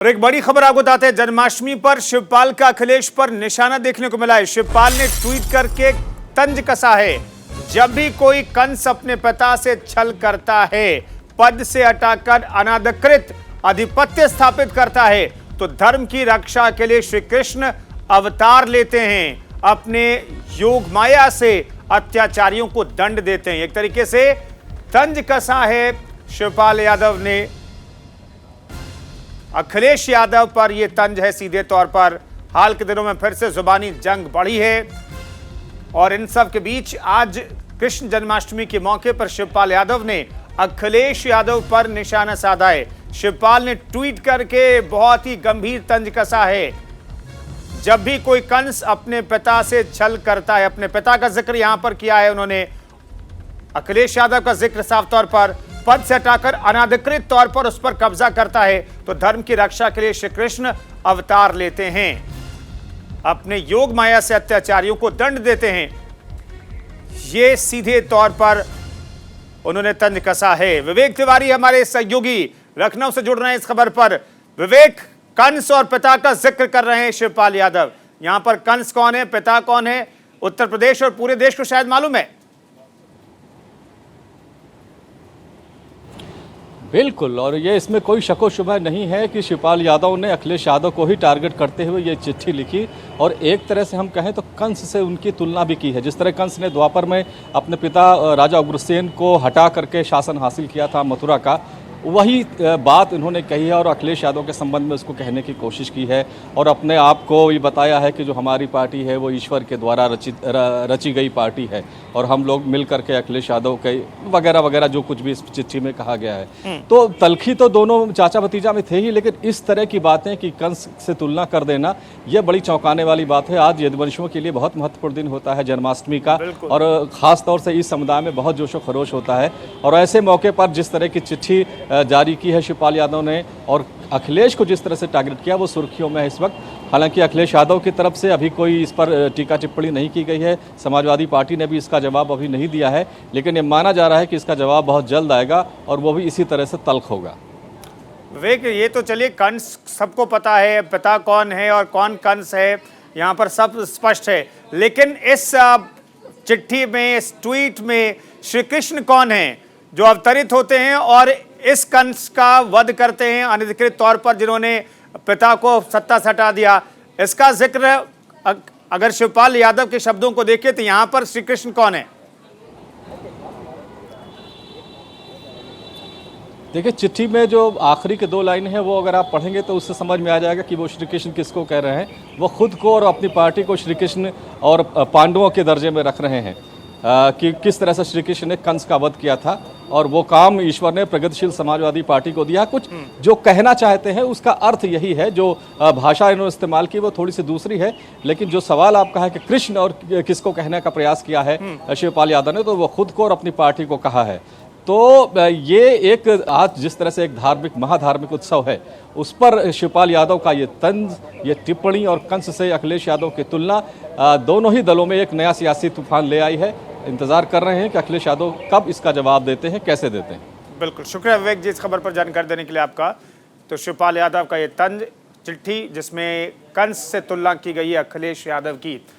और एक बड़ी खबर आपको बताते हैं, जन्माष्टमी पर शिवपाल का अखिलेश पर निशाना देखने को मिला है। शिवपाल ने ट्वीट करके तंज कसा है, जब भी कोई कंस अपने पिता से छल करता है, पद से हटाकर अनाधिकृत आधिपत्य स्थापित करता है, तो धर्म की रक्षा के लिए श्री कृष्ण अवतार लेते हैं, अपने योग माया से अत्याचारियों को दंड देते हैं। एक तरीके से तंज कसा है शिवपाल यादव ने। अखिलेश यादव पर यह तंज है सीधे तौर पर। हाल के दिनों में फिर से जुबानी जंग बढ़ी है और इन सब के बीच आज कृष्ण जन्माष्टमी के मौके पर शिवपाल यादव ने अखिलेश यादव पर निशाना साधा है। शिवपाल ने ट्वीट करके बहुत ही गंभीर तंज कसा है, जब भी कोई कंस अपने पिता से छल करता है। अपने पिता का जिक्र यहां पर किया है उन्होंने, अखिलेश यादव का जिक्र साफ तौर पर, पद से हटाकर अनाधिकृत तौर पर उस पर कब्जा करता है, तो धर्म की रक्षा के लिए श्री कृष्ण अवतार लेते हैं, अपने योग माया से अत्याचारियों को दंड देते हैं। ये सीधे तौर पर उन्होंने तंज कसा है। विवेक तिवारी हमारे सहयोगी लखनऊ से जुड़ रहे हैं इस खबर पर। विवेक, कंस और पिता का जिक्र कर रहे हैं शिवपाल यादव, यहां पर कंस कौन है, पिता कौन है, उत्तर प्रदेश और पूरे देश को शायद मालूम है। बिल्कुल, और ये इसमें कोई शको शुबह नहीं है कि शिवपाल यादव ने अखिलेश यादव को ही टारगेट करते हुए ये चिट्ठी लिखी और एक तरह से हम कहें तो कंस से उनकी तुलना भी की है। जिस तरह कंस ने द्वापर में अपने पिता राजा उग्रसेन को हटा करके शासन हासिल किया था मथुरा का, वही बात इन्होंने कही है और अखिलेश यादव के संबंध में उसको कहने की कोशिश की है और अपने आप को ये बताया है कि जो हमारी पार्टी है वो ईश्वर के द्वारा रची गई पार्टी है और हम लोग मिल करके अखिलेश यादव के वगैरह वगैरह जो कुछ भी इस चिट्ठी में कहा गया है। तो तलखी तो दोनों चाचा भतीजा में थे ही, लेकिन इस तरह की बातें कि कंस से तुलना कर देना ये बड़ी चौंकाने वाली बात है। आज यदुवंशियों के लिए बहुत महत्वपूर्ण दिन होता है जन्माष्टमी का, और ख़ास तौर से इस समुदाय में बहुत जोशो खरोश होता है और ऐसे मौके पर जिस तरह की चिट्ठी जारी की है शिवपाल यादव ने और अखिलेश को जिस तरह से टारगेट किया वो सुर्खियों में है इस वक्त। हालांकि अखिलेश यादव की तरफ से अभी कोई इस पर टीका टिप्पणी नहीं की गई है, समाजवादी पार्टी ने भी इसका जवाब अभी नहीं दिया है, लेकिन ये माना जा रहा है कि इसका जवाब बहुत जल्द आएगा और वो भी इसी तरह से तल्ख होगा। विवेक, ये तो चलिए कंस सबको पता है, पिता कौन है और कौन कंस है, यहाँ पर सब स्पष्ट है, लेकिन इस चिट्ठी में, इस ट्वीट में श्री कृष्ण कौन है जो अवतरित होते हैं और इस कंस का वध करते हैं अनधिकृत तौर पर, जिन्होंने पिता को सत्ता से हटा दिया। इसका जिक्र अगर शिवपाल यादव के शब्दों को देखें तो यहां पर श्री कृष्ण कौन है? देखिए, चिट्ठी में जो आखिरी के 2 लाइन है वो अगर आप पढ़ेंगे तो उससे समझ में आ जाएगा कि वो श्री कृष्ण किसको कह रहे हैं। वो खुद को और अपनी पार्टी को श्री कृष्ण और पांडवों के दर्जे में रख रहे हैं कि किस तरह से श्री कृष्ण ने कंस का वध किया था और वो काम ईश्वर ने प्रगतिशील समाजवादी पार्टी को दिया। कुछ जो कहना चाहते हैं उसका अर्थ यही है, जो भाषा इन्होंने इस्तेमाल की वो थोड़ी सी दूसरी है, लेकिन जो सवाल आपका है कि कृष्ण और किसको कहने का प्रयास किया है शिवपाल यादव ने, तो वो खुद को और अपनी पार्टी को कहा है। तो ये एक आज जिस तरह से एक धार्मिक महाधार्मिक उत्सव है उस पर शिवपाल यादव का ये तंज, ये टिप्पणी और कंस से अखिलेश यादव की तुलना दोनों ही दलों में एक नया सियासी तूफान ले आई है। इंतजार कर रहे हैं कि अखिलेश यादव कब इसका जवाब देते हैं, कैसे देते हैं। बिल्कुल, शुक्रिया विवेक जी इस खबर पर जानकारी देने के लिए आपका। तो शिवपाल यादव का ये तंज चिट्ठी जिसमें कंस से तुलना की गई है अखिलेश यादव की,